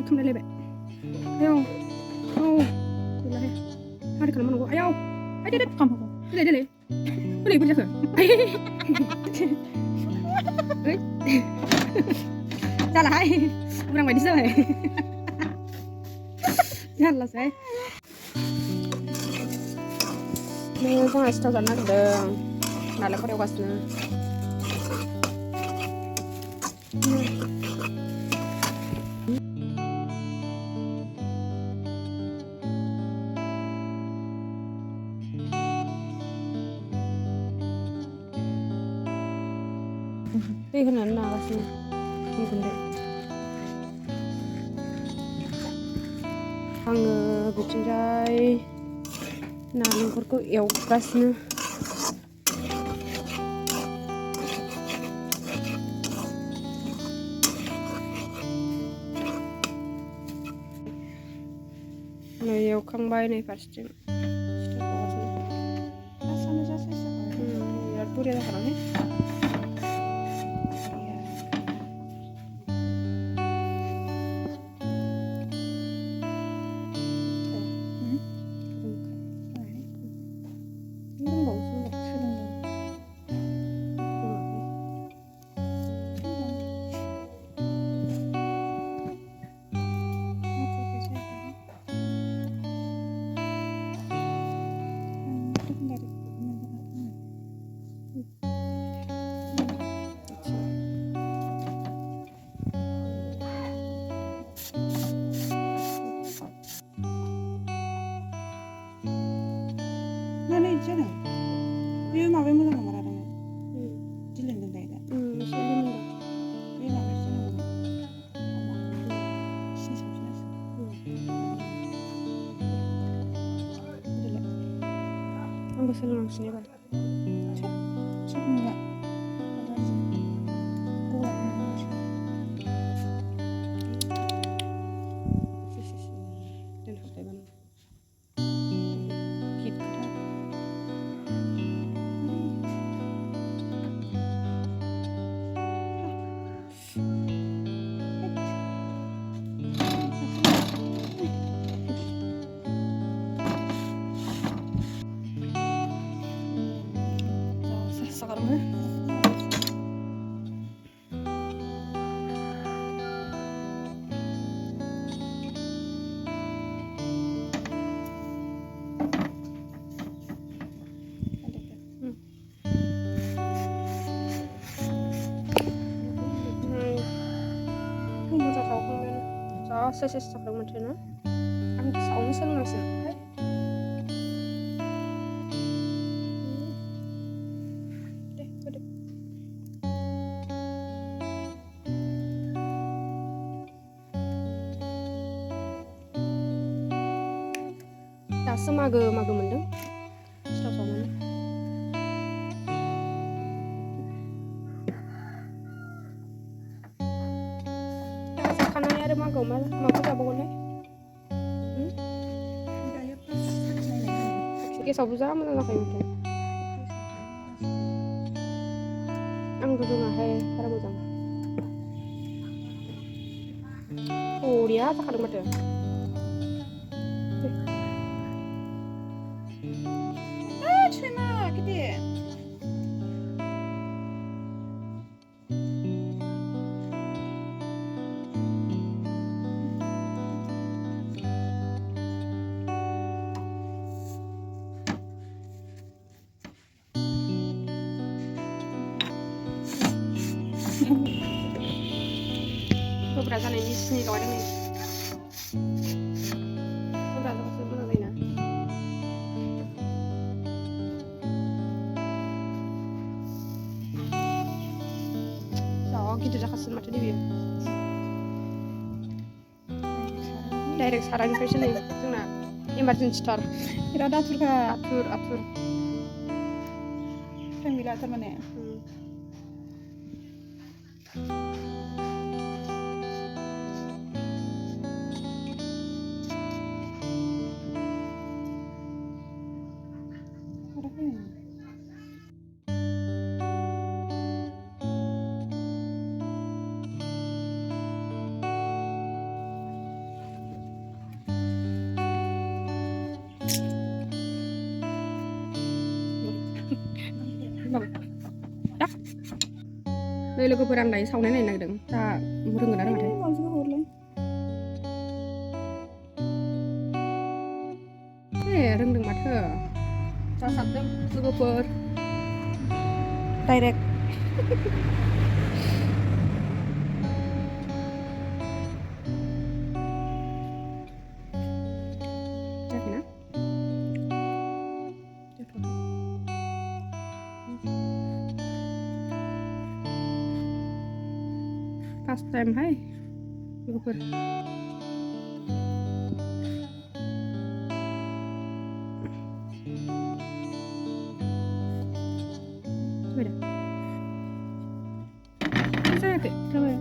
थुमलायलायबाय आयौ औ गैलाहाय मारै खालामनांगौ आयौ आइ दे खालामनांगौ देलाय देलाय बोरै बोरै जाखो ओइ जालाहाय उरां बायदि जाबाय जारलासोहाय जोंहा सिथाव जानो नागिरदों नालेंखर एवगासिनो दै होनानै नागासिनो गुन्दै आङो बिथिंजाय नालेंखरखौ एवगासिनो नै एवखांबाय नै फारसेथिं बिराद बुरजा जाखानांगौ Mana ijana? Dia mabe mana ngamara dong? Jilen dong dah. Dia mabe sana mana? Sini sampai sini. Jilen. Ambil selang sini kan? Cak enggak. Sekarang buat tahu kan? Saya sekarang macam mana? Aku saung senang sih. दासो मागो मोनदों सिथाव सावनानै जाखानाय आरो मागोआव माखौ जाबावगोनलाय गेसावबो जा मोजां जाखायो माथो आंबो रोङाहाय बारा मोजां बरिया जाखादों माथो Terima, gede. गोब्रा जानायनि सिनि लगायदों नै गोब्रा जाबासो मोजां जायोना जा गिदिर जाखासिगोन माथो नै बेयो डाइरेक्ट सारानिफ्रायसो नै जोंना इमारजेन्सिथार बिराद आथुरखा आथुर टाइम गैला थारमाने नै लोगोफोर आं दायो सावनाय नायनो नागिरदों दा रोंगोन ना रोङाथाय मानसिखौ हरलाय रोंदों माथो जासाबदों लोगोफोर डाइरेक्ट जायाखैना फार्स्ट टाइम हाय लोगोफोर जायाखै जाबाय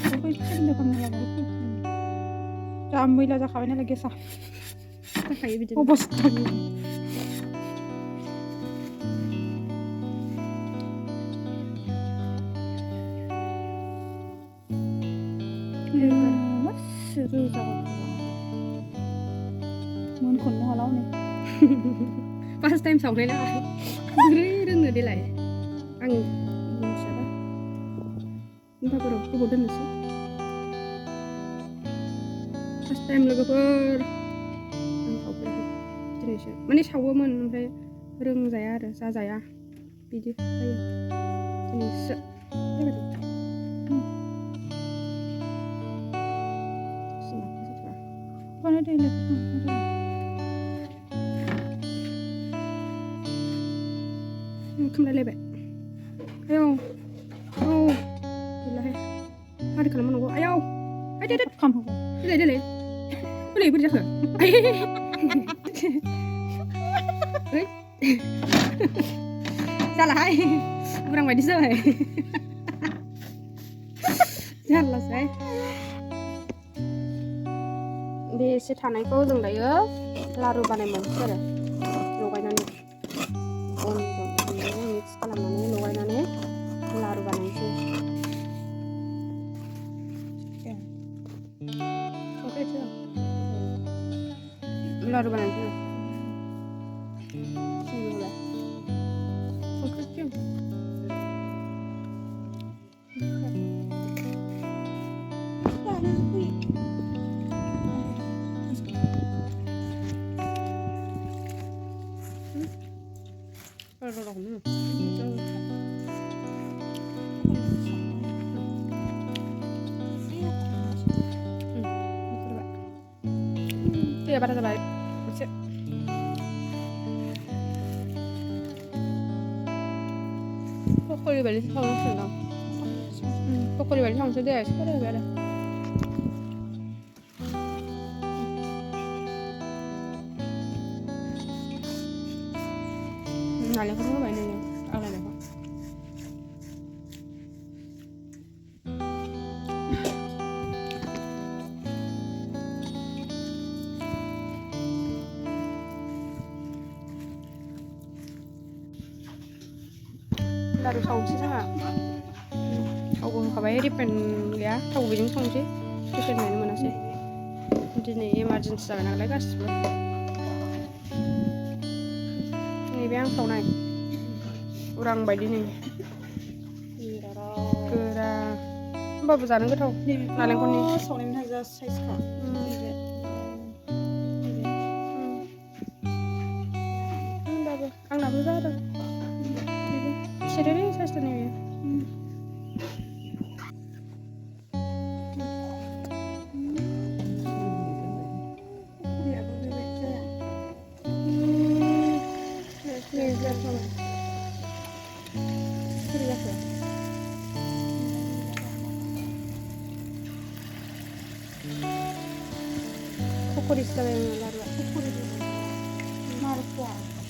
बेखौ एसे फिदिं खालामना लाबाय जा मैला जाखाबाय नालाय गेसा जाखायो बिदिनो अबस्था मोनखननो हाला हनै फार्स्ट टाइम सावनाय ना बोरै रोंनो देलाय आं मिथियाबा ओमफ्राय गोबाव दोननोसै फार्स्ट टाइम लोगोफोर आं सावफेराखै दिनैसो माने सावोमोन ओमफ्राय रोंजाया आरो जाजाया बिदि जायो दिनैसो खोमलायलायबाय आयौ औ गैलाहाय मारै खालामनांगौ आयौ देलाय देलाय बोरै बोरै जाखो जालाहाय उरां बायदि जाबाय जारलासोहाय बे एसे थानायखौ जों दायो लारु बानायबावनोसै आरो लगायनानै अनजों मिक्स खालामनानै लगायनानै लारु बानायनोसै लारु बानायनोसै दैया बारा जाबाय एसे पक'रि बायदि सावनांसिगोन पक'रि बायदि सावनोसै दैया एसे बारा जाबाय आरो नालेंखर होबाय नोङो आग्लायनायखौ लारु सावनोसै जोंहा थावबो होखाबाय रिफाइन गैया थाव गैयिजों संनोसै रिफाइन बायनो मोनासै दिनै इमारजेन्सि जाबाय नालाय गासिबो नैबे आं सावनाय उरां बायदि नै गोरा होमबाबो जानो गोथाव नालेंखरनि सावनायनि हाजा साइजखा होमबाबो आंनाबो जादों सेरेरे साइजथा नैबे पक'रिसो जाबाय आंना लारुआ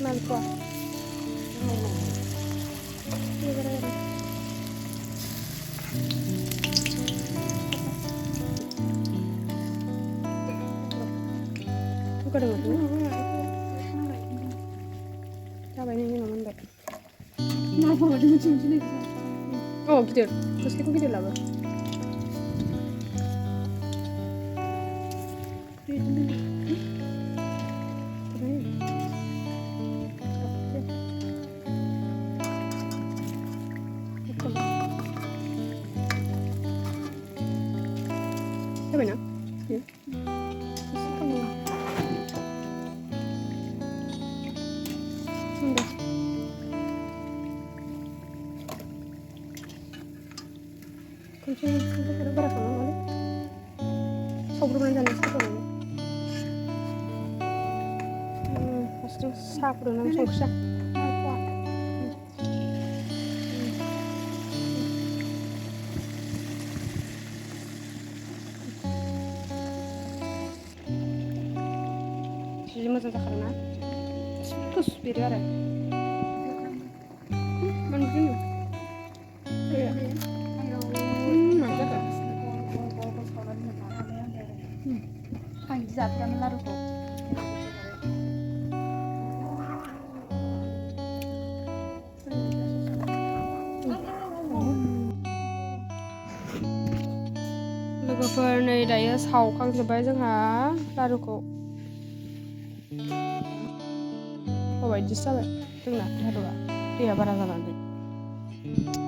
मालपुवा होखादों माथो जाबाय नै जोंना मोनबाय औ गिदिर खोस्लिखौ गिदिर लाबो जाबायना बेयो खनसे बारा खालामनांगौलै सावब्रबनानै जानो सावब्रबनानै फार्स्टजों साहा फुदुंनानै संख्रि साहा जि मोजां जाखादोंना थिखोस बेरो आरो मानो बिदिनो आं बिदि जाफेरामोन लारुखौ लोगोफोर नै दायो सावखांजोब्बाय जोंहा लारुखौ बायदिसो जाबाय जोंना लारुआ दैया बारा जानानै